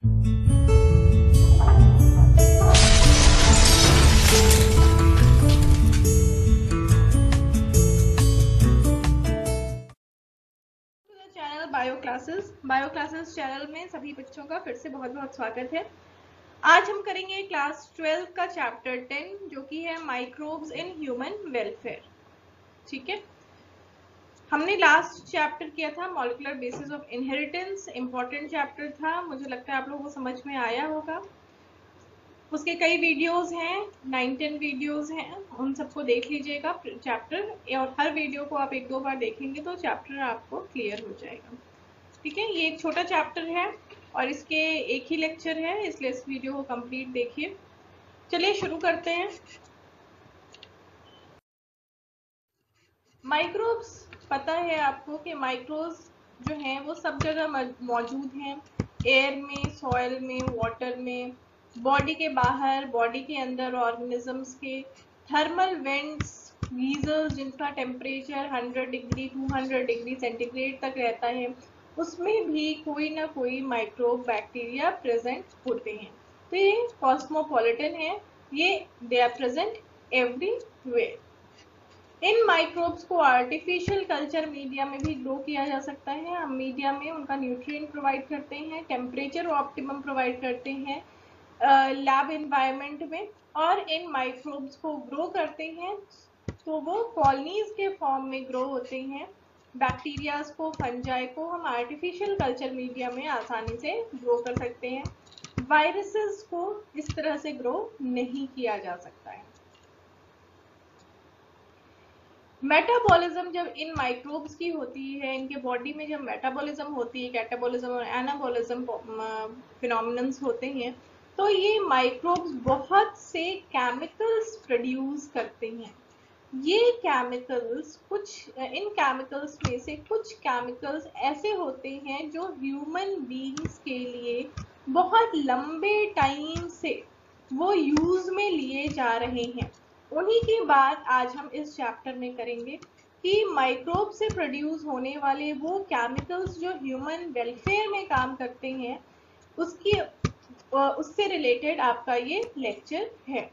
Bio classes channel में सभी बच्चों का फिर से बहुत बहुत स्वागत है। आज हम करेंगे क्लास 12 का चैप्टर 10 जो कि है माइक्रोब्स इन ह्यूमन वेलफेयर। ठीक है, हमने लास्ट चैप्टर किया था molecular basis of inheritance. Important chapter था, मुझे लगता है आप लोगों को समझ में आया होगा। उसके कई वीडियोस हैं, 9-10 वीडियोस हैं, उन सबको देख लीजिएगा चैप्टर, और हर वीडियो को आप 1-2 बार देखेंगे तो चैप्टर आपको क्लियर हो जाएगा। ठीक है, ये एक छोटा चैप्टर है और इसके एक ही लेक्चर है, इसलिए इस वीडियो को कंप्लीट देखिए। चलिए शुरू करते हैं। माइक्रोब्स, पता है आपको कि माइक्रोब्स जो हैं वो सब जगह मौजूद हैं, एयर में, सॉइल में, वाटर में, बॉडी के बाहर, बॉडी के अंदर, ऑर्गेनिजम्स के, थर्मल वेंट्स, गीजर्स जिनका टेम्परेचर 100 डिग्री 200 डिग्री सेंटीग्रेड तक रहता है, उसमें भी कोई ना कोई माइक्रोब बैक्टीरिया प्रेजेंट होते हैं। तो ये कॉस्मोपॉलिटन है, ये दे आर प्रेजेंट एवरीवेयर। इन माइक्रोब्स को आर्टिफिशियल कल्चर मीडिया में भी ग्रो किया जा सकता है। हम मीडिया में उनका न्यूट्रिएंट प्रोवाइड करते हैं, टेम्परेचर ऑप्टिमम प्रोवाइड करते हैं लैब एनवायरनमेंट में, और इन माइक्रोब्स को ग्रो करते हैं तो वो कॉलोनीज के फॉर्म में ग्रो होते हैं। बैक्टीरियाज को, फंजाई को हम आर्टिफिशियल कल्चर मीडिया में आसानी से ग्रो कर सकते हैं। वायरसेस को इस तरह से ग्रो नहीं किया जा सकता है। मेटाबॉलिज्म जब इन माइक्रोब्स की होती है, इनके बॉडी में जब मेटाबॉलिज्म होती है, कैटाबॉलिज्म और एनाबॉलिज्म फिनोमिनन्स होते हैं, तो ये माइक्रोब्स बहुत से केमिकल्स प्रोड्यूस करते हैं। ये केमिकल्स, इन केमिकल्स में से कुछ केमिकल्स ऐसे होते हैं जो ह्यूमन बीइंग्स के लिए बहुत लंबे टाइम से वो यूज में लिए जा रहे हैं। उन्हीं की बात आज हम इस चैप्टर में करेंगे कि माइक्रोब से प्रोड्यूस होने वाले वो केमिकल्स जो ह्यूमन वेलफेयर में काम करते हैं, उससे रिलेटेड आपका ये लेक्चर है।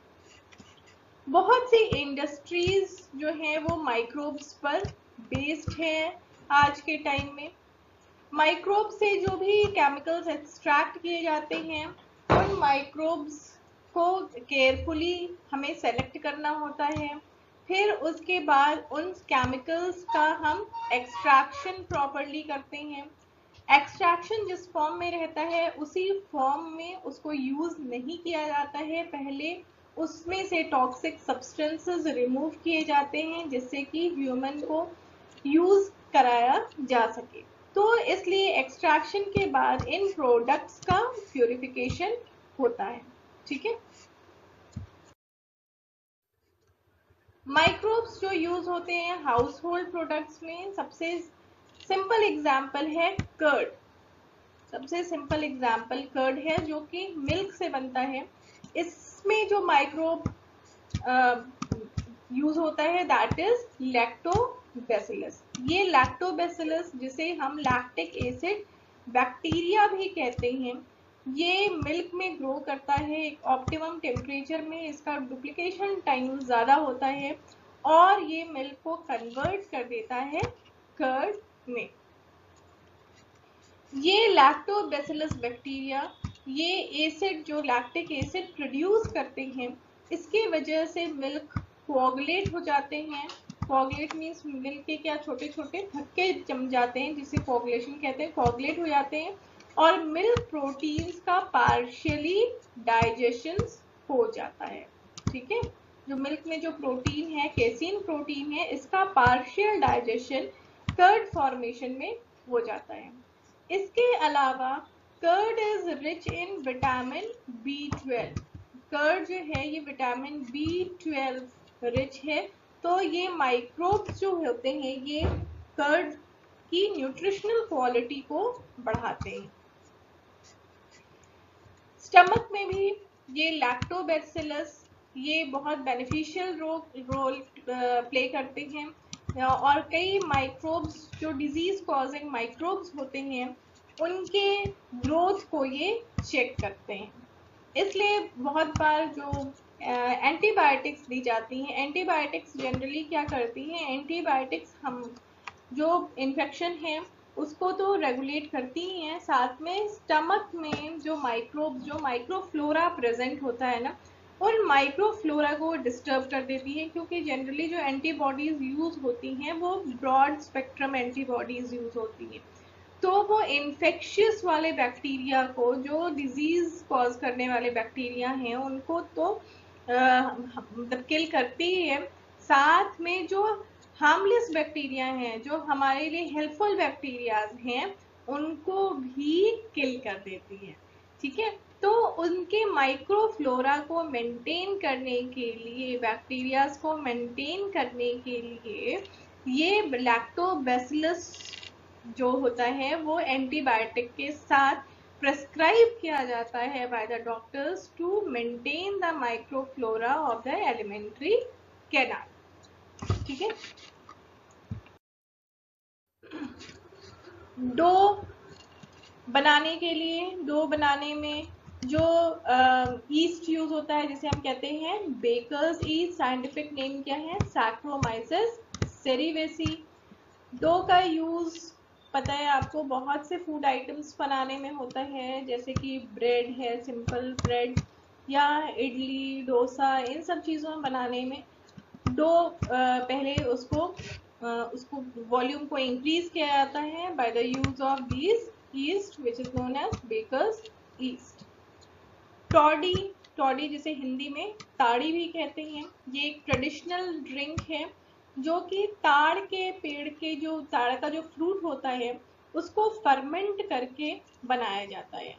बहुत सी इंडस्ट्रीज जो हैं वो माइक्रोब्स पर बेस्ड हैं आज के टाइम में। माइक्रोब से जो भी केमिकल्स एक्सट्रैक्ट किए जाते हैं, उन माइक्रोब्स को केयरफुली हमें सेलेक्ट करना होता है। फिर उसके बाद उन केमिकल्स का हम एक्सट्रैक्शन प्रॉपरली करते हैं। एक्सट्रैक्शन जिस फॉर्म में रहता है उसी फॉर्म में उसको यूज नहीं किया जाता है, पहले उसमें से टॉक्सिक सब्सटेंसेस रिमूव किए जाते हैं जिससे कि ह्यूमन को यूज कराया जा सके। तो इसलिए एक्सट्रैक्शन के बाद इन प्रोडक्ट्स का प्यूरिफिकेशन होता है। ठीक है, माइक्रोब्स जो यूज होते हैं हाउस होल्ड प्रोडक्ट्स में, सबसे सिंपल एग्जाम्पल है कर्ड। सबसे सिंपल एग्जाम्पल कर्ड है जो कि मिल्क से बनता है। इसमें जो माइक्रोब यूज होता है दैट इज लैक्टोबैसिलस। ये लैक्टोबैसिलस, जिसे हम लैक्टिक एसिड बैक्टीरिया भी कहते हैं, ये मिल्क में ग्रो करता है एक ऑप्टिमम टेम्परेचर में। इसका डुप्लीकेशन टाइम ज़्यादा होता है और ये मिल्क को कन्वर्ट कर देता है कर्ड में। ये लैक्टोबैसिलस बैक्टीरिया ये एसिड, जो लैक्टिक एसिड प्रोड्यूस करते हैं, इसके वजह से मिल्क कोआगुलेट हो जाते हैं। कोआगुलेट मीन्स मिल्क के क्या छोटे छोटे थक्के जम जाते हैं, जिसे कोआगुलेशन कहते हैं, कोआगुलेट हो जाते हैं और मिल्क प्रोटीन्स का पार्शियली डाइजेशन हो जाता है। ठीक है, जो मिल्क में जो प्रोटीन है, केसीन प्रोटीन है, इसका पार्शियल डाइजेशन कर्ड फॉर्मेशन में हो जाता है। इसके अलावा curd is rich in vitamin B12। Curd जो है ये विटामिन B12 रिच है, तो ये माइक्रोब्स जो होते हैं ये कर्ड की न्यूट्रिशनल क्वालिटी को बढ़ाते हैं। स्टमक में भी ये लैक्टोबैसिलस ये बहुत बेनिफिशियल रोल प्ले करते हैं, और कई माइक्रोब्स जो डिजीज कॉजिंग माइक्रोब्स होते हैं उनके ग्रोथ को ये चेक करते हैं। इसलिए बहुत बार जो एंटीबायोटिक्स दी जाती हैं, एंटीबायोटिक्स जनरली क्या करती हैं, एंटीबायोटिक्स हम जो इन्फेक्शन है उसको तो रेगुलेट करती ही हैं, साथ में स्टमक में जो माइक्रोब्स, जो माइक्रोफ्लोरा प्रेजेंट होता है ना, उन माइक्रोफ्लोरा को डिस्टर्ब कर देती है, क्योंकि जनरली जो एंटीबॉडीज यूज होती हैं वो ब्रॉड स्पेक्ट्रम एंटीबॉडीज यूज होती हैं, तो वो इन्फेक्शियस वाले बैक्टीरिया को, जो डिजीज कॉज करने वाले बैक्टीरिया हैं उनको तो मतलब किल करती ही है, साथ में जो हार्मलेस बैक्टीरिया हैं, जो हमारे लिए हेल्पफुल बैक्टीरिया हैं, उनको भी किल कर देती है। ठीक है, तो उनके माइक्रोफ्लोरा को मेंटेन करने के लिए, बैक्टीरियाज को मेंटेन करने के लिए ये लैक्टोबैसिलस जो होता है वो एंटीबायोटिक के साथ प्रेस्क्राइब किया जाता है by the doctors to maintain the microflora of the alimentary canal. ठीक है, डो बनाने के लिए, डो बनाने में जो ईस्ट यूज होता है जिसे हम कहते हैं बेकर्स ईस्ट, साइंटिफिक नेम क्या है, सैक्रोमाइसेस सेरिवेसी। डो का यूज पता है आपको, बहुत से फूड आइटम्स बनाने में होता है, जैसे कि ब्रेड है, सिंपल ब्रेड, या इडली, डोसा, इन सब चीज़ों में बनाने में डो पहले उसको वॉल्यूम को इंक्रीज किया जाता है by the use of these yeast which is known as baker's yeast. Toddy, toddy जिसे हिंदी में ताड़ी भी कहते हैं, ये एक ट्रेडिशनल ड्रिंक है जो कि ताड़ के पेड़ के, जो ताड़ का जो फ्रूट होता है उसको फर्मेंट करके बनाया जाता है।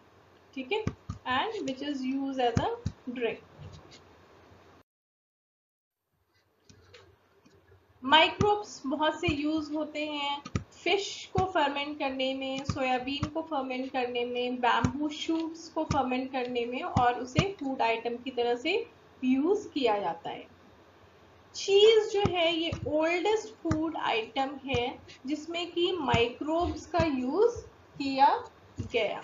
ठीक है, and which is use as a drink. Microbes बहुत से यूज होते हैं फिश को फर्मेंट करने में, सोयाबीन को फर्मेंट करने में, बैम्बू शूट्स को फर्मेंट करने में, और उसे फूड आइटम की तरह से यूज किया जाता है। चीज जो है ये ओल्डेस्ट फूड आइटम है जिसमें कि माइक्रोब्स का यूज किया गया।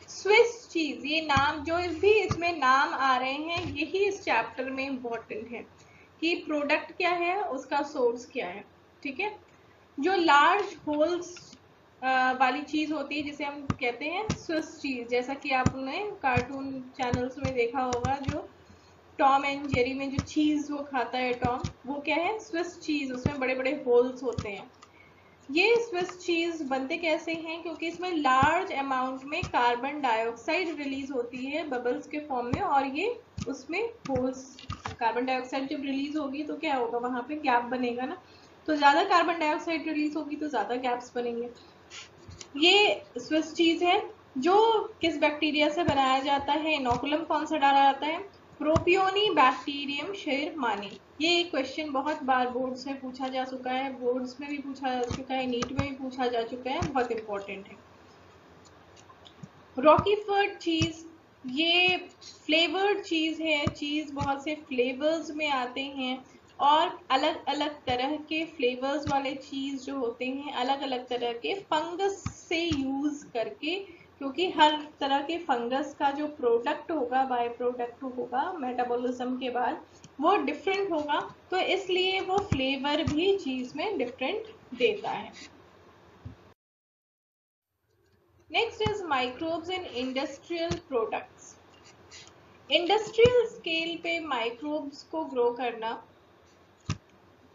स्विस चीज, ये नाम जो भी इसमें नाम आ रहे हैं यही इस चैप्टर में इम्पोर्टेंट है कि प्रोडक्ट क्या है, उसका सोर्स क्या है। ठीक है, जो लार्ज होल्स वाली चीज होती है जिसे हम कहते हैं स्विस चीज, जैसा कि आपने कार्टून चैनल्स में देखा होगा, जो टॉम एंड जेरी में जो चीज वो खाता है टॉम, वो क्या है, स्विस चीज, उसमें बड़े बड़े होल्स होते हैं। ये स्विस चीज बनते कैसे हैं, क्योंकि इसमें लार्ज अमाउंट में कार्बन डाइऑक्साइड रिलीज होती है बबल्स के फॉर्म में, और ये उसमें होल्स, कार्बन डाइऑक्साइड जब रिलीज होगी तो क्या होगा, वहां पे गैप बनेगा ना, तो ज्यादा कार्बन डाइऑक्साइड रिलीज होगी तो ज्यादा गैप्स बनेंगे। ये स्विस चीज है जो किस बैक्टीरिया से बनाया जाता है, इनोकुलम कौन सा डाला जाता है, प्रोपियोनी बैक्टीरियम शेरमानी। ये एक क्वेश्चन बहुत बार बोर्ड्स में पूछा जा चुका है, बोर्ड्स में भी पूछा जा चुका है, नीट में भी पूछा जा चुका है, बहुत इंपॉर्टेंट है। रॉकीफोर्ड चीज, ये फ्लेवर्ड चीज है, चीज बहुत से फ्लेवर्स में आते हैं, और अलग अलग तरह के फ्लेवर्स वाले चीज जो होते हैं अलग अलग तरह के फंगस से यूज करके, क्योंकि हर तरह के फंगस का जो प्रोडक्ट होगा, बाय प्रोडक्ट होगा मेटाबॉलिज्म के बाद, वो डिफरेंट होगा, तो इसलिए वो फ्लेवर भी चीज में डिफरेंट देता है। Next is microbes in industrial products. Industrial scale पे माइक्रोब्स को ग्रो करना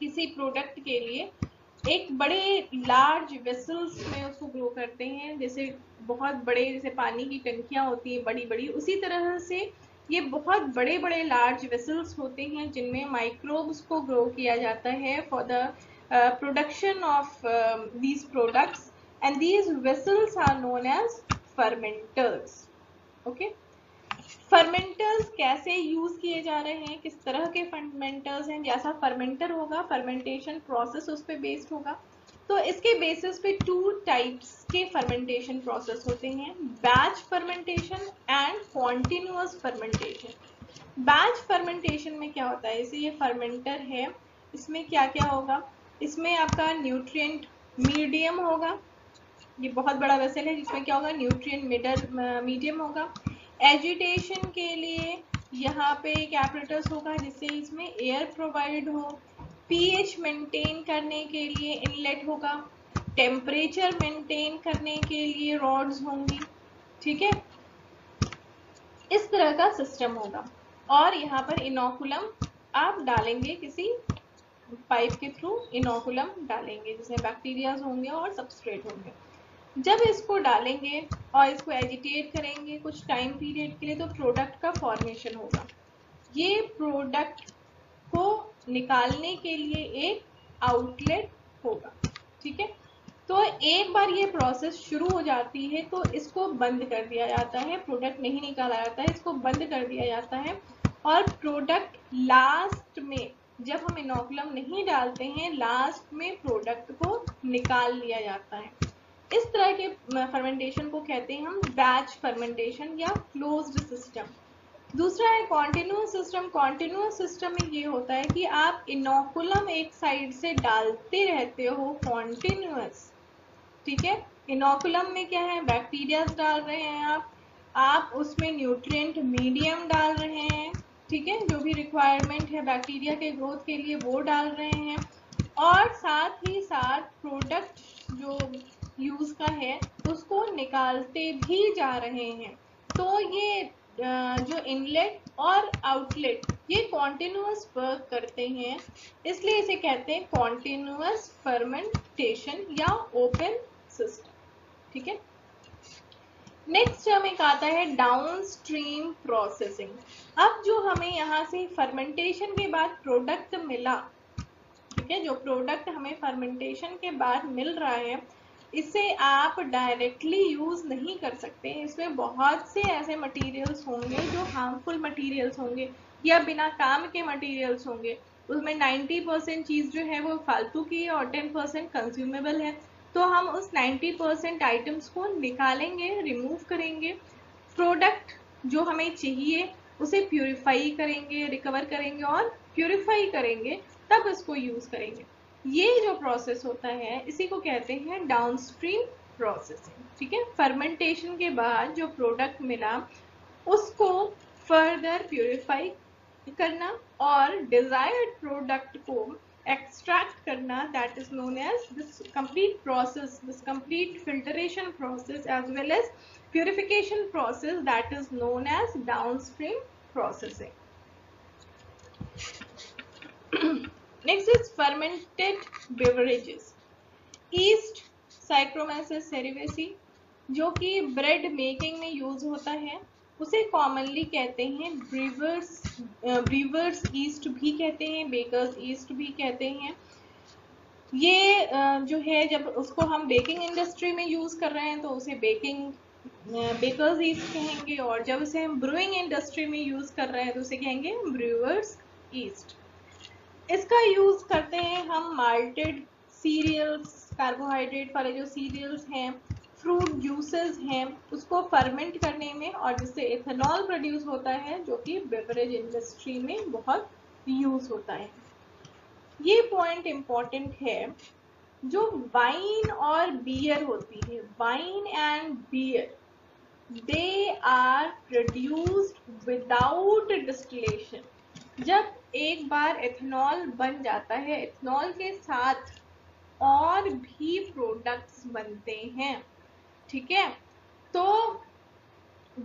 किसी प्रोडक्ट के लिए, एक बड़े लार्ज वेसल्स में उसको ग्रो करते हैं, जैसे बहुत बड़े, जैसे पानी की टंकियां होती हैं बड़ी बड़ी, उसी तरह से ये बहुत बड़े बड़े लार्ज वेसल्स होते हैं जिनमें माइक्रोब्स को ग्रो किया जाता है for the production of these products, and these vessels are known as fermenters. Okay, fermenters कैसे यूज किए जा रहे हैं, किस तरह के फर्मेंटर्स हैं, जैसा फर्मेंटर होगा फर्मेंटेशन प्रोसेस उस पर बेस्ड होगा, तो इसके बेसिस पे 2 टाइप्स के फर्मेंटेशन प्रोसेस होते हैं, batch fermentation and continuous fermentation. Batch fermentation में क्या होता है, जैसे ये फर्मेंटर है, इसमें क्या क्या होगा, इसमें आपका न्यूट्रिएंट मीडियम होगा, ये बहुत बड़ा वेसल है जिसमें क्या होगा, न्यूट्रिएंट मीडियम होगा। एजिटेशन के लिए यहाँ पे एक apparatus होगा जिससे इसमें एयर प्रोवाइड हो। पीएच मेंटेन करने के लिए इनलेट होगा। टेम्परेचर मेंटेन करने के लिए रॉड्स होंगी। ठीक है, इस तरह का सिस्टम होगा। और यहाँ पर इनोकुलम आप डालेंगे, किसी पाइप के थ्रू इनोकुलम डालेंगे जिसमें बैक्टीरियाज होंगे और सबस्ट्रेट होंगे। जब इसको डालेंगे और इसको एजिटेट करेंगे कुछ टाइम पीरियड के लिए, तो प्रोडक्ट का फॉर्मेशन होगा। ये प्रोडक्ट को निकालने के लिए एक आउटलेट होगा। ठीक है, तो एक बार ये प्रोसेस शुरू हो जाती है तो इसको बंद कर दिया जाता है, प्रोडक्ट नहीं निकाला जाता है, इसको बंद कर दिया जाता है। और प्रोडक्ट लास्ट में, जब हम इनोकुलम नहीं डालते हैं, लास्ट में प्रोडक्ट को निकाल लिया जाता है। इस तरह के फर्मेंटेशन को कहते हैं हम बैच फर्मेंटेशन या क्लोज्ड सिस्टम। दूसरा है कॉन्टिन्यूअस सिस्टम। कॉन्टिन्यूअस सिस्टम में ये होता है कि आप इनोकुलम एक साइड से डालते रहते हो कॉन्टिन्यूअस। ठीक है, इनोकुलम में क्या है, बैक्टीरिया डाल रहे हैं आप उसमें न्यूट्रिएंट मीडियम डाल रहे हैं। ठीक है, जो भी रिक्वायरमेंट है बैक्टीरिया के ग्रोथ के लिए वो डाल रहे हैं, और साथ ही साथ प्रोडक्ट जो यूज का है उसको निकालते भी जा रहे हैं। तो ये जो इनलेट और आउटलेट ये कॉन्टिन्यूअस वर्क करते हैं, इसलिए इसे कहते हैं कॉन्टिन्यूअस फर्मेंटेशन या ओपन सिस्टम। ठीक है, नेक्स्ट टर्म एक आता है डाउनस्ट्रीम प्रोसेसिंग। अब जो हमें यहाँ से फर्मेंटेशन के बाद प्रोडक्ट मिला, ठीक है, जो प्रोडक्ट हमें फर्मेंटेशन के बाद मिल रहा है, इसे आप डायरेक्टली यूज नहीं कर सकते। इसमें बहुत से ऐसे मटेरियल्स होंगे जो हार्मफुल मटेरियल्स होंगे या बिना काम के मटेरियल्स होंगे। उसमें 90% चीज जो है वो फालतू की है और 10% कंज्यूमेबल है। तो हम उस 90% आइटम्स को निकालेंगे, रिमूव करेंगे, प्रोडक्ट जो हमें चाहिए उसे प्यूरिफाई करेंगे, रिकवर करेंगे और प्यूरिफाई करेंगे, तब इसको यूज करेंगे। ये जो प्रोसेस होता है इसी को कहते हैं डाउनस्ट्रीम प्रोसेसिंग। ठीक है, फर्मेंटेशन के बाद जो प्रोडक्ट मिला उसको फर्दर प्यूरिफाई करना और डिजायर्ड प्रोडक्ट को extract करना, that is known as this complete process, this complete filtration process as well as purification process, that is known as downstream processing. Next is fermented beverages. Yeast Saccharomyces cerevisiae जो कि bread making में use होता है उसे commonly कहते हैं brewers east भी कहते हैं, बेकर्स ईस्ट भी कहते हैं। ये जो है जब उसको हम बेकिंग इंडस्ट्री में यूज कर रहे हैं तो उसे बेकर्स ईस्ट कहेंगे, और जब उसे हम ब्रूइंग इंडस्ट्री में यूज कर रहे हैं तो उसे कहेंगे ब्रूअर्स ईस्ट। इसका यूज करते हैं हम माल्टेड सीरियल्स, कार्बोहाइड्रेट वाले जो सीरियल्स हैं, फ्रूट जूसेस हैं, उसको फर्मेंट करने में, और जिससे एथेनॉल प्रोड्यूस होता है जो कि बेवरेज इंडस्ट्री में बहुत यूज होता है। ये पॉइंट इंपॉर्टेंट है, जो वाइन और बियर होती है, wine and beer, they are produced without distillation. जब एक बार एथेनॉल बन जाता है, एथेनॉल के साथ और भी प्रोडक्ट्स बनते हैं। ठीक है, तो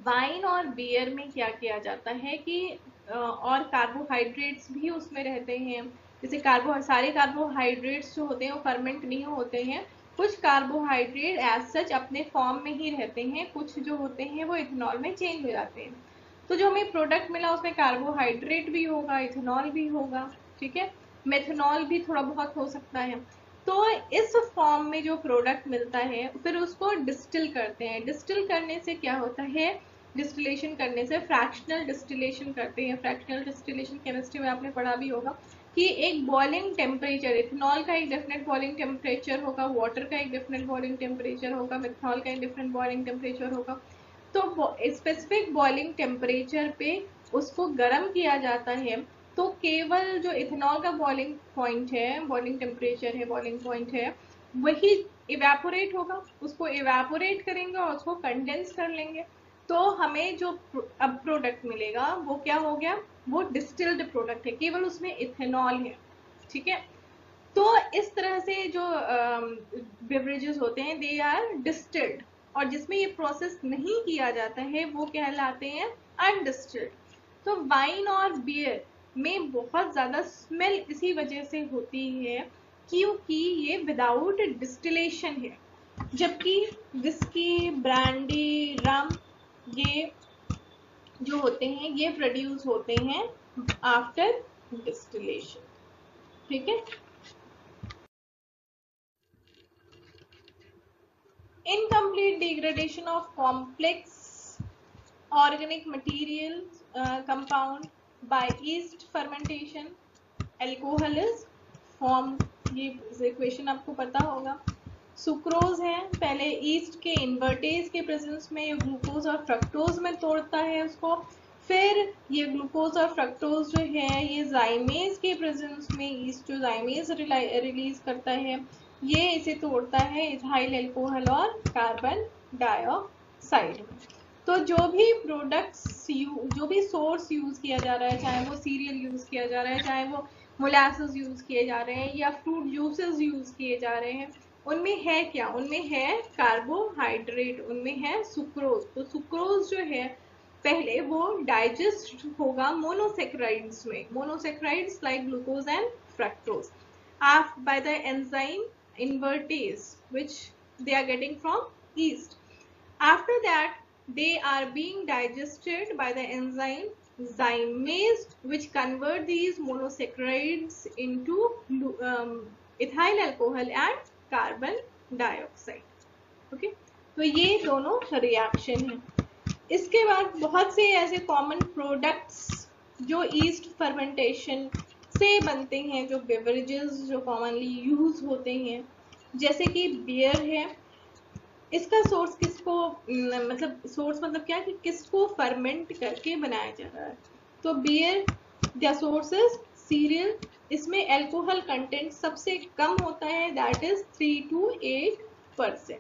वाइन और बियर में क्या किया जाता है कि और कार्बोहाइड्रेट्स भी उसमें रहते हैं। जैसे सारे कार्बोहाइड्रेट्स जो होते हैं वो फर्मेंट नहीं होते हैं, कुछ कार्बोहाइड्रेट एज सच अपने फॉर्म में ही रहते हैं, कुछ जो होते हैं वो इथेनॉल में चेंज हो जाते हैं। तो जो हमें प्रोडक्ट मिला उसमें कार्बोहाइड्रेट भी होगा, इथेनॉल भी होगा। ठीक है, मेथनॉल भी थोड़ा बहुत हो सकता है। तो इस फॉर्म में जो प्रोडक्ट मिलता है फिर उसको डिस्टिल करते हैं। डिस्टिल करने से क्या होता है, डिस्टिलेशन करने से फ्रैक्शनल डिस्टिलेशन करते हैं। फ्रैक्शनल डिस्टिलेशन केमिस्ट्री में आपने पढ़ा भी होगा कि एक बॉइलिंग टेम्परेचर, इथेनॉल का एक डिफरेंट बॉइलिंग टेम्परेचर होगा, वाटर का एक डिफरेंट बॉइलिंग टेम्परेचर होगा, मेथनॉल का एक डिफरेंट बॉइलिंग टेम्परेचर होगा। तो स्पेसिफिक बॉइलिंग टेम्परेचर पे उसको गर्म किया जाता है, तो केवल जो इथेनॉल का बॉइलिंग पॉइंट है, बॉइलिंग टेम्परेचर है, बॉइलिंग पॉइंट है, वही इवेपोरेट होगा, उसको इवेपोरेट करेंगे और उसको कंडेंस कर लेंगे, तो हमें जो अब प्रोडक्ट मिलेगा वो क्या हो गया, वो डिस्टिल्ड प्रोडक्ट है, केवल उसमें इथेनॉल है। ठीक है, तो इस तरह से जो बेवरेजेस होते हैं दे आर डिस्टिल्ड, और जिसमें ये प्रोसेस नहीं किया जाता है वो कहलाते हैं अनडिस्टिल्ड। तो वाइन और बियर में बहुत ज्यादा स्मेल इसी वजह से होती है क्योंकि ये विदाउट डिस्टिलेशन है, जबकि विस्की, ब्रांडी, रम, ये जो होते हैं ये प्रोड्यूस होते हैं आफ्टर डिस्टिलेशन। ठीक है, incomplete degradation of complex organic material compound by yeast fermentation, alcohol is formed। ये इक्वेशन आपको पता होगा। सुक्रोज है, पहले ईस्ट के इन्वर्टेज के प्रेजेंस में ये ग्लूकोज और फ्रक्टोज में तोड़ता है उसको, फिर ये ग्लूकोज और फ्रक्टोज जो है ये जाइमेज के प्रेजेंस में ईस्ट जो जाइमेज रिलीज करता है ये इसे तोड़ता है इथाइल अल्कोहल और कार्बन डाइऑक्साइड में। तो जो भी प्रोडक्ट्स जो भी सोर्स यूज किया जा रहा है, चाहे वो सीरियल यूज किया जा रहा है, चाहे वो मोलासेस यूज किए जा रहे हैं या फ्रूट जूसेस यूज किए जा रहे हैं, उनमें है क्या, उनमें है कार्बोहाइड्रेट, उनमें है सुक्रोज। तो सुक्रोज जो है पहले वो डाइजेस्ट होगा मोनोसेक्राइड्स में, monosaccharides like glucose and fructose by the enzyme invertase which they are getting from yeast. After that they are being digested by the enzyme zymase which convert these monosaccharides into ethyl alcohol and carbon dioxide। Okay, तो ये दोनों reaction है। इसके बाद बहुत से ऐसे common products जो ईस्ट फर्मेंटेशन से बनते हैं, जो बेवरेजेस जो कॉमनली यूज होते हैं, जैसे कि बियर है, इसका सोर्स किसको मतलब सोर्स मतलब क्या कि किसको फर्मेंट करके बनाया जा रहा है, तो bear the source is serial, इसमें अल्कोहल कंटेंट सबसे कम होता है, दैट इज 3 to 8%।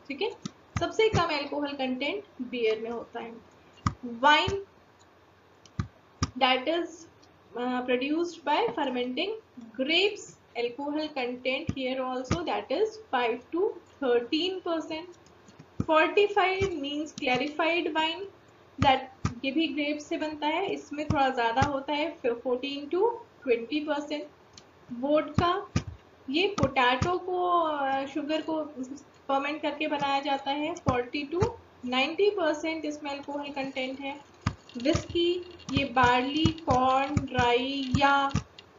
ठीक है, सबसे कम अल्कोहल कंटेंट बियर में होता है। Wine that is produced by fermenting grapes, alcohol content here also that is 5 to 13%। fortified means clarified wine, that ये भी grapes से बनता है, इसमें थोड़ा ज्यादा होता है 14 to 20%। वोडका, ये पोटैटो को शुगर को फर्मेंट करके बनाया जाता है, 40 to 90% इसमें अल्कोहल कंटेंट है। विस्की, ये बार्ली, कॉर्न, ड्राई या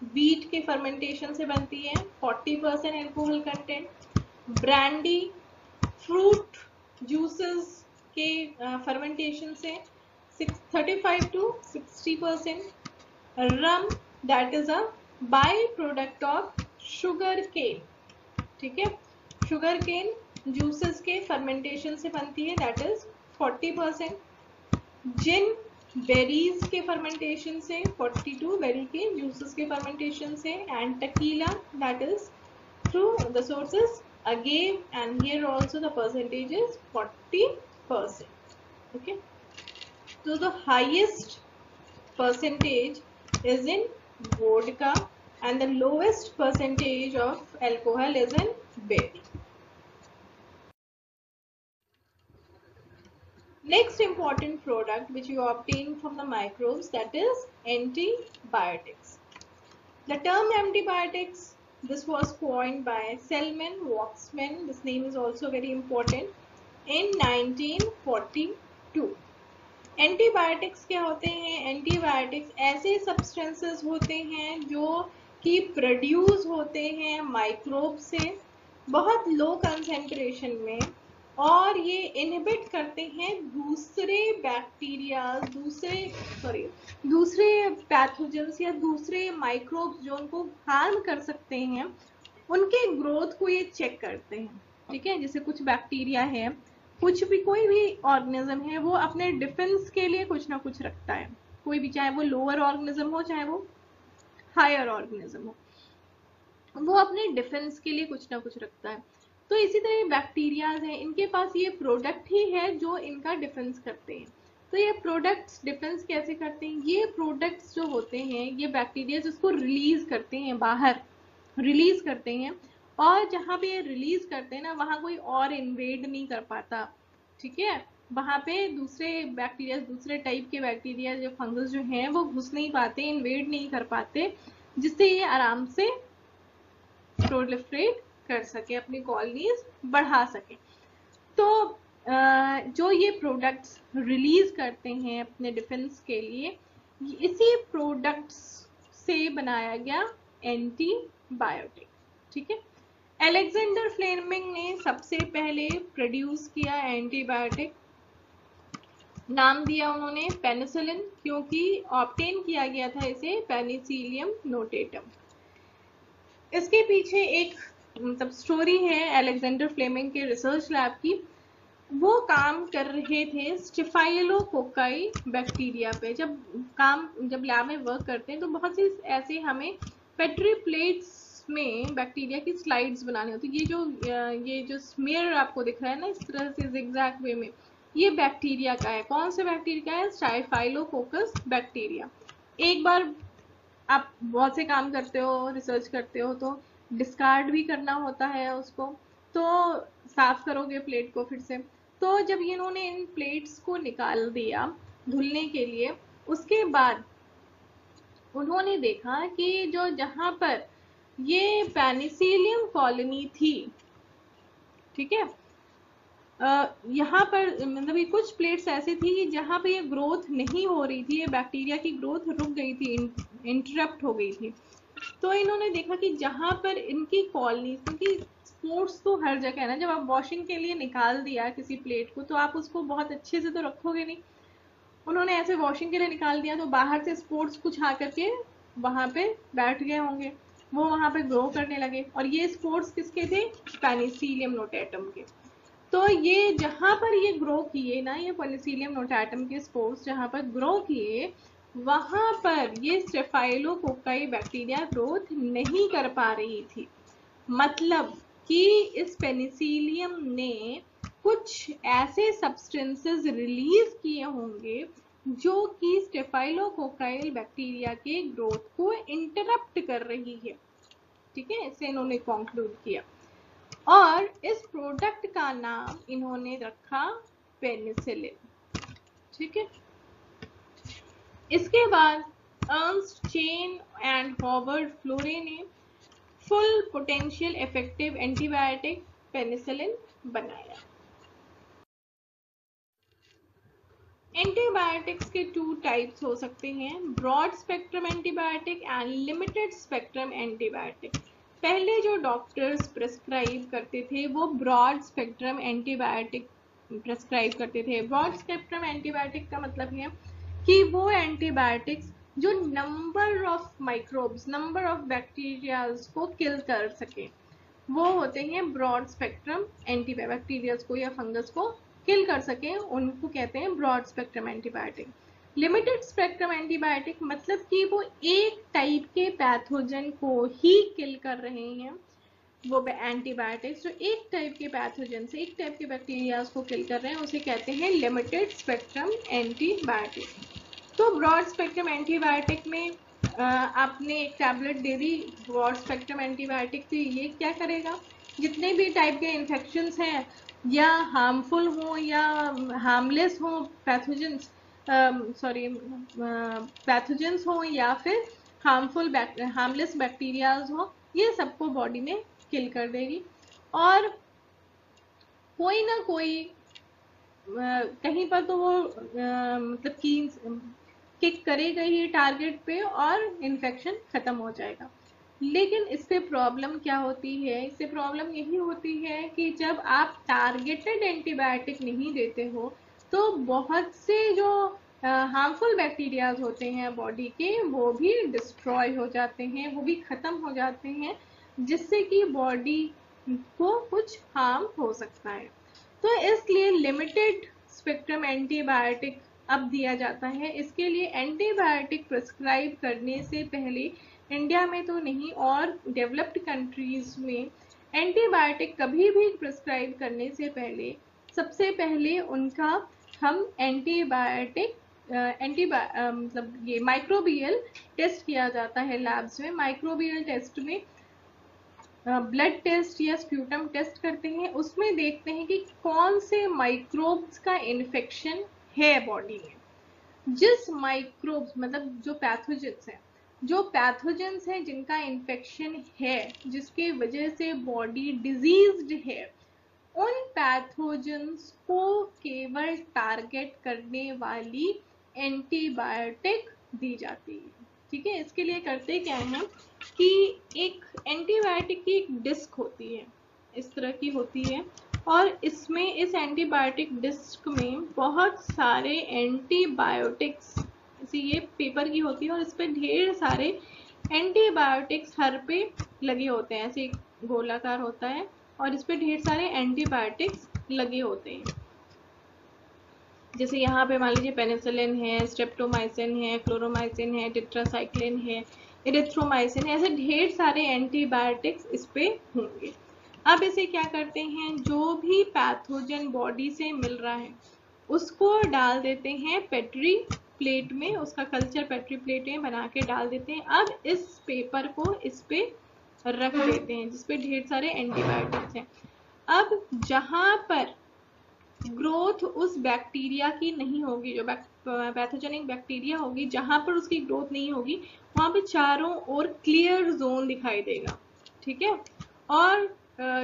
व्हीट के फर्मेंटेशन से बनती है, 40% alcohol content. Brandy, fruit juices के फर्मेंटेशन से 35 to 60%। Rum that is a by product of sugar cane. ठीक है, शुगर केन जूसेस के फर्मेंटेशन से बनती है, दैट इज 40%। जिन बेरीज के फर्मेंटेशन से, 42 बेरी के जूसेस के फर्मेंटेशन से। And tequila that is through the sources agave and here also the percentage is 40%। Okay, so the highest percentage is in vodka and the lowest percentage of alcohol is in beer. Next important product which you obtain from the microbes, that is antibiotics. The term antibiotics, this was coined by Selman Waksman, this name is also very important, in 1942। Antibiotics क्या होते हैं, antibiotics ऐसे substances होते हैं जो कि produce होते हैं माइक्रोब से बहुत लो कंसेंट्रेशन में, और ये इनहिबिट करते हैं दूसरे बैक्टीरिया, दूसरे पैथोजेंस या दूसरे माइक्रोब्स जो उनको हार्म कर सकते हैं, उनके ग्रोथ को ये चेक करते हैं। ठीक है, जैसे कुछ बैक्टीरिया है, कुछ भी कोई भी ऑर्गेनिज्म है, वो अपने डिफेंस के लिए कुछ ना कुछ रखता है, कोई भी, चाहे वो लोअर ऑर्गेनिज्म हो चाहे वो हायर ऑर्गेनिज्म हो, वो अपने डिफेंस के लिए कुछ ना कुछ रखता है। तो इसी तरह बैक्टीरियाज हैं, इनके पास ये प्रोडक्ट ही है जो इनका डिफेंस करते हैं। तो ये प्रोडक्ट्स डिफेंस कैसे करते हैं, ये प्रोडक्ट्स जो होते हैं ये बैक्टीरिया उसको रिलीज करते हैं, बाहर रिलीज करते हैं, और जहाँ पे ये रिलीज करते हैं ना वहाँ कोई और इन्वेड नहीं कर पाता, ठीक है। वहाँ पे दूसरे बैक्टीरिया, दूसरे टाइप के बैक्टीरिया जो फंगस जो हैं वो घुस नहीं पाते, इन्वेड नहीं कर पाते, जिससे ये आराम से प्रोलिफरेट कर सके, अपनी कॉलोनीज बढ़ा सके। तो जो ये प्रोडक्ट्स रिलीज करते हैं अपने डिफेंस के लिए, इसी प्रोडक्ट्स से बनाया गया एंटीबायोटिक, ठीक है। अलेक्जेंडर फ्लेमिंग ने सबसे पहले प्रोड्यूस किया एंटीबायोटिक, नाम दिया उन्होंने पेनिसिलिन, क्योंकि ऑब्टेन किया गया था इसे पेनिसिलियम नोटेटम। इसके पीछे एक मतलब स्टोरी है अलेक्जेंडर फ्लेमिंग के रिसर्च लैब की। वो काम कर रहे थे स्टेफाइलोकोकाई बैक्टीरिया पे। जब लैब में वर्क करते हैं तो बहुत सी ऐसे हमें पेट्री प्लेट्स में बैक्टीरिया की स्लाइड्स बनानी होती है। ये जो स्मेयर आपको दिख रहा है ना इस तरह से जिगजैग वे में, ये बैक्टीरिया का है। कौन से बैक्टीरिया का है? स्टाइफाइलोकोकस बैक्टीरिया। एक बार आप बहुत से काम करते हो, रिसर्च करते हो, तो डिस्कार्ड भी करना होता है उसको, तो साफ करोगे प्लेट को फिर से। तो जब इन्होंने इन प्लेट्स को निकाल दिया धुलने के लिए, उसके बाद उन्होंने देखा कि जो जहां पर ये पेनिसिलियम कॉलोनी थी, ठीक है, यहाँ पर मतलब ये कुछ प्लेट्स ऐसी थी जहां पे ये ग्रोथ नहीं हो रही थी, ये बैक्टीरिया की ग्रोथ रुक गई थी, इंटरप्ट हो गई थी। तो इन्होंने देखा कि जहां पर इनकी कॉलोनी, क्योंकि स्पोर्स तो हर जगह है ना, जब आप वॉशिंग के लिए निकाल दिया किसी प्लेट को तो आप उसको बहुत अच्छे से तो रखोगे नहीं। उन्होंने ऐसे वॉशिंग के लिए निकाल दिया तो बाहर से स्पोर्स कुछ आकर के वहां पे बैठ गए होंगे, वो वहां पे ग्रो करने लगे। और ये स्पोर्स किसके थे? पेनिसिलियम नोटेटम के। तो ये जहां पर ये ग्रो किए ना, ये पेनिसिलियम नोटेटम के स्पोर्स जहां पर ग्रो किए, वहां पर ये स्टेफाइलोकोकाई बैक्टीरिया ग्रोथ नहीं कर पा रही थी। मतलब कि इस पेनिसिलियम ने कुछ ऐसे सब्सटेंसेस रिलीज किए होंगे जो कि स्टेफाइलोकोकाई बैक्टीरिया के ग्रोथ को इंटरप्ट कर रही है, ठीक है। इसे इन्होंने कंक्लूड किया और इस प्रोडक्ट का नाम इन्होंने रखा पेनिसिलिन, ठीक है। इसके बाद Ernst Chain and Howard Florey ने full potential effective antibiotic penicillin बनाया। एंटीबायोटिक्स के 2 टाइप्स हो सकते हैं, broad spectrum antibiotic and limited spectrum antibiotic. पहले जो डॉक्टर्स प्रेस्क्राइब करते थे वो ब्रॉड स्पेक्ट्रम एंटीबायोटिक प्रेस्क्राइब करते थे। ब्रॉड स्पेक्ट्रम एंटीबायोटिक का मतलब है कि वो एंटीबायोटिक्स जो number of microbes, number of bacterias को किल कर सके, वो होते हैं ब्रॉड स्पेक्ट्रम एंटीबायोटिक। बैक्टीरियाज को या फंगस को किल कर सके उनको कहते हैं broad spectrum antibiotic. Limited spectrum antibiotic मतलब कि वो एक टाइप के पैथोजन को ही किल कर रहे हैं। वो एंटीबायोटिक्स जो एक टाइप के पैथोजन से, एक टाइप के बैक्टीरियाज को किल कर रहे हैं, उसे कहते हैं लिमिटेड स्पेक्ट्रम एंटीबायोटिक। तो ब्रॉड स्पेक्ट्रम एंटीबायोटिक में आपने एक टैबलेट दे दी ब्रॉड स्पेक्ट्रम एंटीबायोटिक, तो ये क्या करेगा? जितने भी टाइप के इन्फेक्शंस हैं, या हार्मफुल हो या हार्मलेस हो पैथोजेंस, पैथोजेंस हो या फिर हार्मलेस बैक्टीरियाज हो, ये सबको बॉडी में किल कर देगी। और कोई ना कोई कहीं पर तो वो मतलब किक करेगा ही टारगेट पे और इन्फेक्शन खत्म हो जाएगा। लेकिन इससे प्रॉब्लम क्या होती है? इससे प्रॉब्लम यही होती है कि जब आप टारगेटेड एंटीबायोटिक नहीं देते हो तो बहुत से जो हार्मफुल बैक्टीरियाज होते हैं बॉडी के, वो भी डिस्ट्रॉय हो जाते हैं, वो भी खत्म हो जाते हैं, जिससे कि बॉडी को कुछ हार्म हो सकता है। तो इसलिए लिमिटेड स्पेक्ट्रम एंटीबायोटिक अब दिया जाता है। इसके लिए एंटीबायोटिक प्रिस्क्राइब करने से पहले इंडिया में तो नहीं और डेवलप्ड कंट्रीज में एंटीबायोटिक कभी भी प्रिस्क्राइब करने से पहले सबसे पहले उनका हम एंटीबायोटिक मतलब ये माइक्रोबियल टेस्ट किया जाता है लैब्स में। माइक्रोबियल टेस्ट में ब्लड टेस्ट या स्प्यूटम टेस्ट करते हैं, उसमें देखते हैं कि कौन से माइक्रोब्स का इन्फेक्शन है बॉडी में। जिस माइक्रोब्स मतलब जो पैथोजेंस हैं, जो पैथोजेंस हैं जिनका इन्फेक्शन है, जिसके वजह से बॉडी डिजीज्ड है, उन पैथोजेंस को केवल टारगेट करने वाली एंटीबायोटिक दी जाती है। ठीक है, इसके लिए करते क्या है कि एक एंटीबायोटिक की एक डिस्क होती है, इस तरह की होती है, और इसमें इस एंटीबायोटिक डिस्क में बहुत सारे एंटीबायोटिक्स, जैसे ये पेपर की होती है और इस पे ढेर सारे एंटीबायोटिक्स हर पे लगे होते हैं, ऐसे गोलाकार होता है और इस पे ढेर सारे एंटीबायोटिक्स लगे होते हैं। जैसे यहाँ पे मान लीजिए पेनिसिलिन है, स्ट्रेप्टोमाइसिन है, क्लोरोमाइसिन है, टेट्रासाइक्लिन है, इरिथ्रोमाइसिन है, ऐसे ढेर सारे एंटीबायोटिक्स इस पे होंगे। अब इसे क्या करते हैं, जो भी पैथोजन बॉडी से मिल रहा है उसको डाल देते हैं पेट्री प्लेट में, उसका कल्चर पेट्री प्लेट में बना के डाल देते हैं। अब इस पेपर को इस पे रख देते हैं जिसपे ढेर सारे एंटीबायोटिक्स हैं। अब जहां पर ग्रोथ उस बैक्टीरिया की नहीं होगी, जो पैथोजेनिक बैक्टीरिया होगी, जहां पर उसकी ग्रोथ नहीं होगी, वहां पे चारों ओर क्लियर जोन दिखाई देगा। ठीक है, और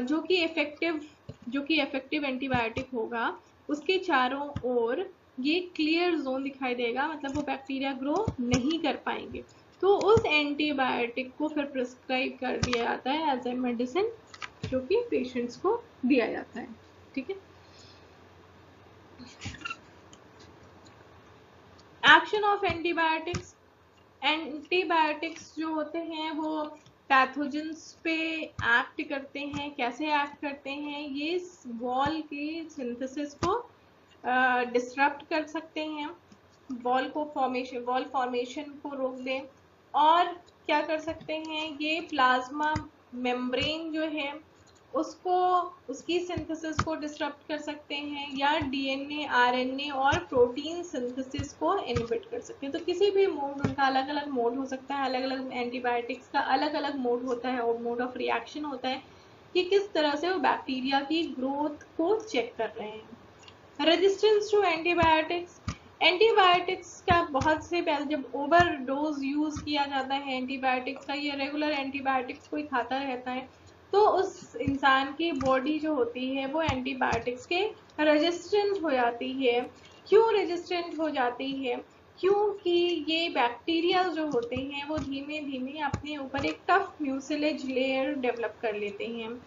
जो कि इफेक्टिव एंटीबायोटिक होगा उसके चारों ओर ये क्लियर जोन दिखाई देगा, मतलब वो बैक्टीरिया ग्रो नहीं कर पाएंगे। तो उस एंटीबायोटिक को फिर प्रिस्क्राइब कर दिया जाता है एज ए मेडिसिन, जो कि पेशेंट्स को दिया जाता है। ठीक है, एक्शन ऑफ एंटीबायोटिक्स। एंटीबायोटिक्स जो होते हैं वो पैथोजेंस पे एक्ट करते हैं। कैसे एक्ट करते हैं, ये वॉल की सिंथेसिस को डिसरप्ट कर सकते हैं, वॉल फॉर्मेशन को रोक दें, और क्या कर सकते हैं, ये प्लाज्मा मेम्ब्रेन जो है उसको, उसकी सिंथेसिस को डिसरप्ट कर सकते हैं, या डीएनए, आरएनए और प्रोटीन सिंथेसिस को इनहिबिट कर सकते हैं। तो किसी भी मोड, उनका अलग अलग मोड हो सकता है, अलग अलग एंटीबायोटिक्स का अलग अलग मोड होता है और मोड ऑफ रिएक्शन होता है कि किस तरह से वो बैक्टीरिया की ग्रोथ को चेक कर रहे हैं। Resistance to antibiotics. एंटीबायोटिक्स का बहुत से पहले जब ओवर डोज यूज किया जाता है एंटीबायोटिक्स का, या रेगुलर एंटीबायोटिक्स कोई खाता रहता है, तो उस इंसान की बॉडी जो होती है वो एंटीबायोटिक्स के रेजिस्टेंट हो जाती है। क्यों रेजिस्टेंट हो जाती है, क्योंकि ये बैक्टीरिया जो होते हैं वो धीमे धीमे अपने ऊपर एक टफ म्यूसिलेज लेयर डेवलप कर लेते हैं,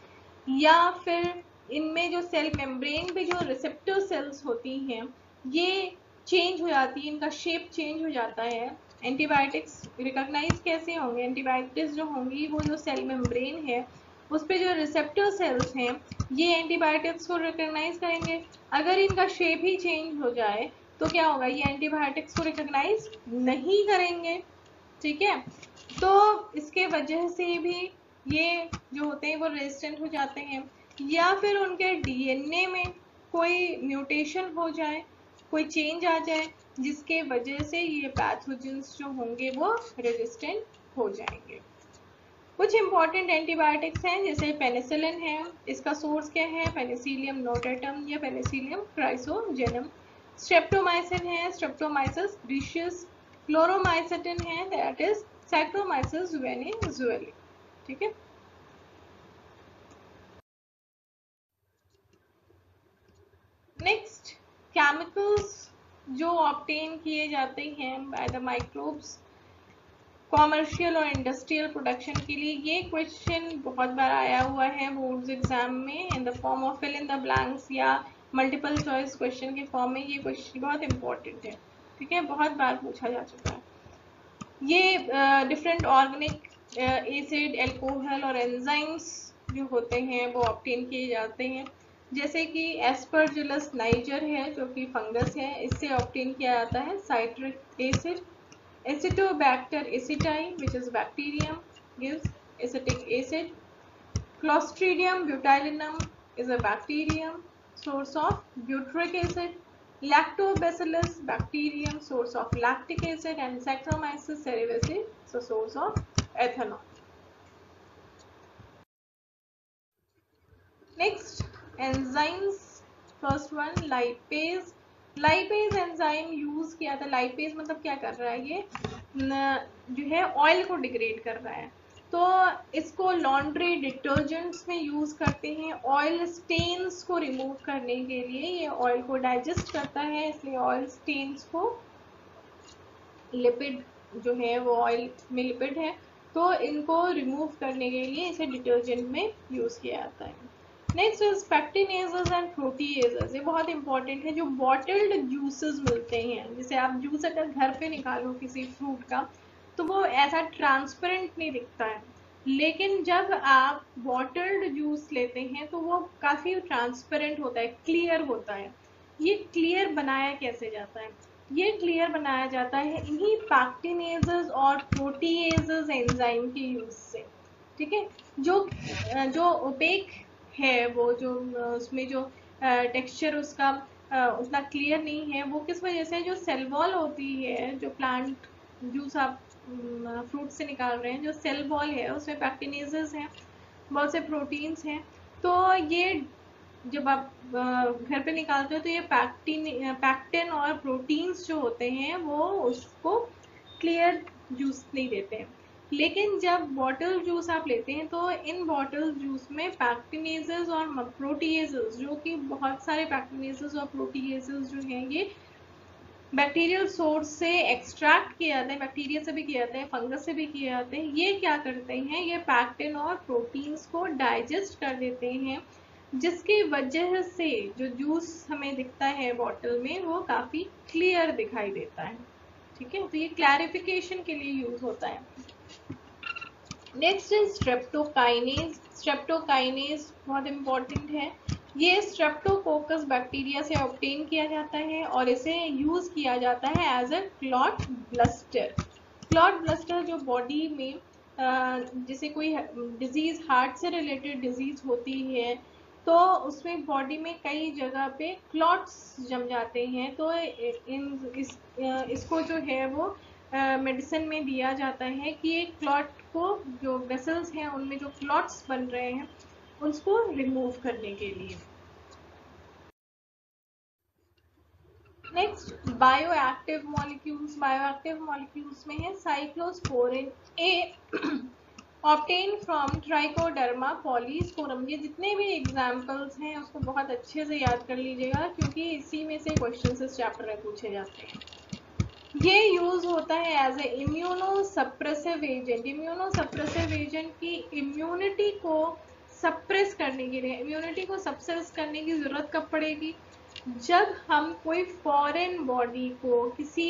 या फिर इनमें जो सेल मेम्ब्रेन पे जो रिसेप्टर सेल्स होती हैं ये चेंज हो जाती है, इनका शेप चेंज हो जाता है। एंटीबायोटिक्स रिकॉग्नाइज कैसे होंगे, एंटीबायोटिक्स जो होंगी वो जो सेल मेम्ब्रेन है उस पे जो रिसेप्टर सेल्स हैं ये एंटीबायोटिक्स को रिकॉग्नाइज करेंगे। अगर इनका शेप ही चेंज हो जाए तो क्या होगा, ये एंटीबायोटिक्स को रिकॉग्नाइज नहीं करेंगे। ठीक है, तो इसके वजह से भी ये जो होते हैं वो रेजिस्टेंट हो जाते हैं, या फिर उनके डीएनए में कोई म्यूटेशन हो जाए, कोई चेंज आ जाए, जिसके वजह से ये पैथोजेंस जो होंगे वो रेजिस्टेंट हो जाएंगे। कुछ इंपॉर्टेंट एंटीबायोटिक्स हैं, जैसे पेनिसिलिन है, इसका सोर्स क्या है, पेनिसिलियम नोटाटम या पेनिसिलियम क्राइसोजेनम। स्ट्रेप्टोमाइसिन है, स्ट्रेप्टोमाइसिस ब्रीशियस। क्लोरोमाइसिन है, दैट इज सैक्रोमाइसिस वेनेजुएली। ठीक है, नेक्स्ट केमिकल्स जो ऑब्टेन किए जाते हैं बाय द माइक्रोब्स कॉमर्शियल और इंडस्ट्रियल प्रोडक्शन के लिए। ये क्वेश्चन बहुत बार आया हुआ है बोर्ड्स एग्जाम में in the form of fill in the blanks या मल्टीपल चॉइस क्वेश्चन के फॉर्म में। ये क्वेश्चन बहुत इंपॉर्टेंट है, ठीक है, बहुत बार पूछा जा चुका है। ये डिफरेंट ऑर्गेनिक एसिड, एल्कोहल और एंजाइम्स जो होते हैं वो ऑब्टेन किए जाते हैं, जैसे कि एस्परजिलस नाइजर है जो कि फंगस है, इससे ऑब्टेन किया जाता है citric acid. Acetobacter aceti, which is bacterium, gives acetic acid. Clostridium botulinum is a bacterium, source of butyric acid. Lactobacillus bacterium, source of lactic acid, and Saccharomyces cerevisiae is a source of ethanol. Next, enzymes. First one, lipase. Lipase enzyme use किया था. Lipase मतलब क्या कर रहा है, ये जो है ऑयल को डिग्रेड कर रहा है. तो इसको लॉन्ड्री डिटर्जेंट्स में यूज करते हैं ऑयल स्टेन्स को रिमूव करने के लिए. ये ऑयल को डाइजेस्ट करता है, इसलिए ऑयल स्टेन्स को, लिपिड जो है वो ऑयल में लिपिड है, तो इनको रिमूव करने के लिए इसे डिटर्जेंट में यूज किया जाता है. Next is pectinases and proteases. ये बहुत इंपॉर्टेंट है. जो बॉटल्ड जूसेस मिलते हैं, जैसे आप जूस अगर घर पे निकालो किसी फ्रूट का, तो वो ऐसा ट्रांसपेरेंट नहीं दिखता है, लेकिन जब आप बॉटल्ड जूस लेते हैं तो वो काफ़ी ट्रांसपेरेंट होता है, क्लियर होता है. ये क्लियर बनाया कैसे जाता है? ये क्लियर बनाया जाता है इन्हीं पैक्टिनेजेस और प्रोटीएजेस एंजाइम के यूज से. ठीक है. जो ओपेक है, वो जो उसमें जो टेक्सचर उसका उतना क्लियर नहीं है, वो किस वजह से? जो सेल वॉल होती है, जो प्लांट जूस आप फ्रूट से निकाल रहे हैं, जो सेल वॉल है उसमें पैक्टिनेजेस हैं, बहुत से प्रोटीन्स हैं. तो ये जब आप घर पे निकालते हो तो ये पैक्टिन और प्रोटीन्स जो होते हैं वो उसको क्लियर जूस नहीं देते हैं. लेकिन जब बॉटल जूस आप लेते हैं तो इन बॉटल जूस में पैक्टिनेजेस और प्रोटीएजेस, जो कि बहुत सारे पैक्टिनेजेस और प्रोटीएजेस जो हैं ये बैक्टीरियल सोर्स से एक्सट्रैक्ट किए जाते हैं. बैक्टीरिया से भी किए जाते हैं, फंगस से भी किए जाते हैं. ये क्या करते हैं? ये पैक्टिन और प्रोटीन्स को डाइजेस्ट कर देते हैं, जिसकी वजह से जो जूस हमें दिखता है बॉटल में वो काफ़ी क्लियर दिखाई देता है. ठीक है. तो ये क्लैरिफिकेशन के लिए यूज होता है. Next is streptokinase. स्ट्रेप्टोकाइनेज बहुत इंपॉर्टेंट है. ये स्ट्रेप्टोकोकस बैक्टीरिया से ऑब्टेन किया जाता है और इसे यूज किया जाता है as a clot buster. Clot buster जो बॉडी में जैसे कोई डिजीज, हार्ट से रिलेटेड डिजीज होती है, तो उसमें बॉडी में कई जगह पे क्लॉट्स जम जाते हैं. तो इसको जो है वो मेडिसिन में दिया जाता है कि एक क्लॉट को, जो वेसल्स हैं उनमें जो क्लॉट्स बन रहे हैं उसको रिमूव करने के लिए. Next, bioactive molecules. Bioactive molecules में है cyclosporin A obtain from Trichoderma polysporum. ये जितने भी एग्जाम्पल्स हैं उसको बहुत अच्छे से याद कर लीजिएगा, क्योंकि इसी में से क्वेश्चन इस चैप्टर में पूछे जाते हैं. ये यूज होता है as a immunosuppressive agent. Immunosuppressive agent की इम्यूनिटी को सप्रेस करने के लिए, इम्यूनिटी को सप्रेस करने की जरूरत कब पड़ेगी? जब हम कोई फॉरेन बॉडी को किसी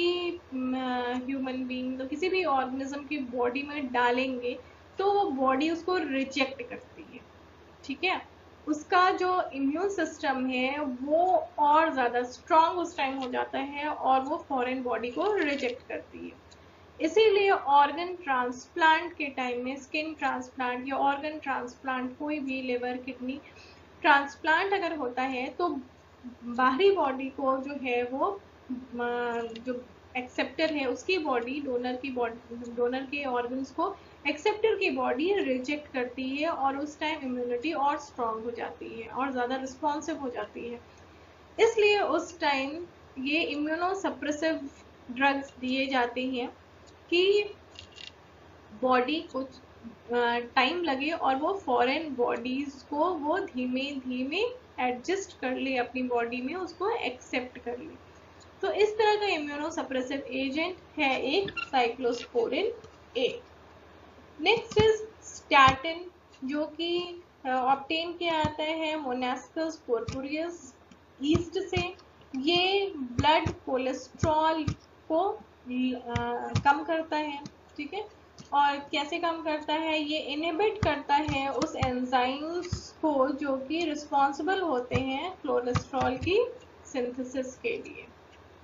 ह्यूमन बीइंग, तो किसी भी ऑर्गेनिज्म की बॉडी में डालेंगे तो वो बॉडी उसको रिजेक्ट करती है. ठीक है. उसका जो इम्यून सिस्टम है वो और ज़्यादा स्ट्रांग उस टाइम हो जाता है और वो फॉरेन बॉडी को रिजेक्ट करती है. इसीलिए ऑर्गन ट्रांसप्लांट के टाइम में, स्किन ट्रांसप्लांट या ऑर्गन ट्रांसप्लांट, कोई भी लिवर किडनी ट्रांसप्लांट अगर होता है तो बाहरी बॉडी को जो है वो जो एक्सेप्टर है उसकी बॉडी, डोनर के ऑर्गन्स को एक्सेप्टर की बॉडी रिजेक्ट करती है और उस टाइम इम्यूनिटी और स्ट्रांग हो जाती है और ज़्यादा रिस्पॉन्सिव हो जाती है. इसलिए उस टाइम ये इम्यूनो सप्रेसिव ड्रग्स दिए जाते हैं कि बॉडी कुछ टाइम लगे और वो फॉरेन बॉडीज को वो धीमे धीमे एडजस्ट कर ले, अपनी बॉडी में उसको एक्सेप्ट कर ले. तो इस तरह का इम्यूनो सप्रेसिव एजेंट है एक cyclosporin A. Next is statin, जो कि ऑब्टेन किया जाता है मोनास्कस पुरपुरियस ईस्ट से. ये ब्लड कोलेस्ट्रॉल को कम करता है. ठीक है. और कैसे कम करता है? ये इनहिबिट करता है उस एंजाइम्स को जो कि रिस्पॉन्सिबल होते हैं कोलेस्ट्रॉल की सिंथेसिस के लिए.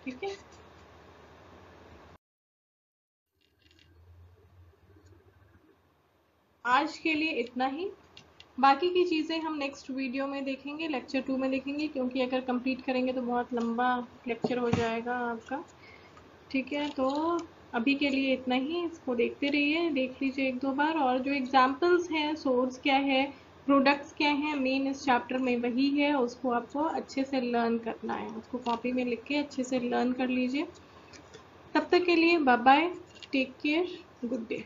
ठीक है. आज के लिए इतना ही. बाकी की चीज़ें हम नेक्स्ट वीडियो में देखेंगे, लेक्चर 2 में देखेंगे, क्योंकि अगर कंप्लीट करेंगे तो बहुत लंबा लेक्चर हो जाएगा आपका। ठीक है, तो अभी के लिए इतना ही। इसको देखते रहिए, देख लीजिए एक दो बार, और जो एग्जाम्पल्स हैं, सोर्स क्या है, प्रोडक्ट्स क्या हैं, मेन इस चैप्टर में वही है, उसको आपको अच्छे से लर्न करना है, उसको कॉपी में लिख के अच्छे से लर्न कर लीजिए। तब तक के लिए bye bye, take care, good day.